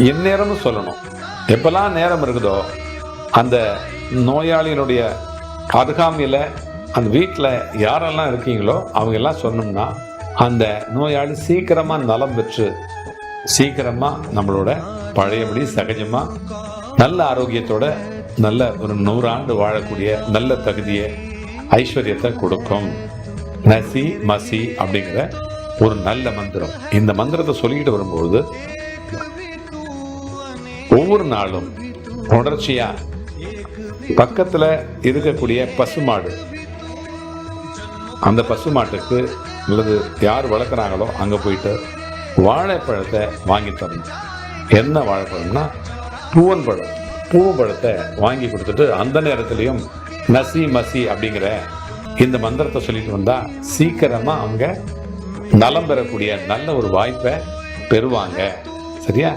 எந்நேரமும் சொல்லணும். எப்பெல்லாம் நேரம் இருக்குதோ அந்த நோயாளியினுடைய அருகாமையில் அந்த வீட்டில் யாரெல்லாம் இருக்கீங்களோ அவங்க எல்லாம் சொன்னோம்னா அந்த நோயாளி சீக்கிரமாக நலம் பெற்று சீக்கிரமாக நம்மளோட பழையபடி சகஜமாக நல்ல ஆரோக்கியத்தோட நல்ல ஒரு 100 ஆண்டு வாழக்கூடிய நல்ல தகுதியை ஐஸ்வர்யத்தை கொடுக்கும். நசி மசி அப்படிங்கிற ஒரு நல்ல மந்திரம். இந்த மந்திரத்தை சொல்லிக்கிட்டு வரும்போது ஒவ்வொரு நாளும் தொடர்ச்சியா பக்கத்துல இருக்கக்கூடிய பசுமாடு, அந்த பசுமாட்டுக்கு அல்லது யார் வளர்க்குறாங்களோ அங்க போயிட்டு வாழைப்பழத்தை வாங்கி தரணும். என்ன வாழைப்பழம்னா பூவன்பழத்தை வாங்கி கொடுத்துட்டு அந்த நேரத்திலையும் நசி மசி அப்படிங்கிற இந்த மந்திரத்தை சொல்லிட்டு வந்தா சீக்கிரமா அவங்க நலம் பெறக்கூடிய நல்ல ஒரு வாய்ப்பை பெறுவாங்க. சரியா?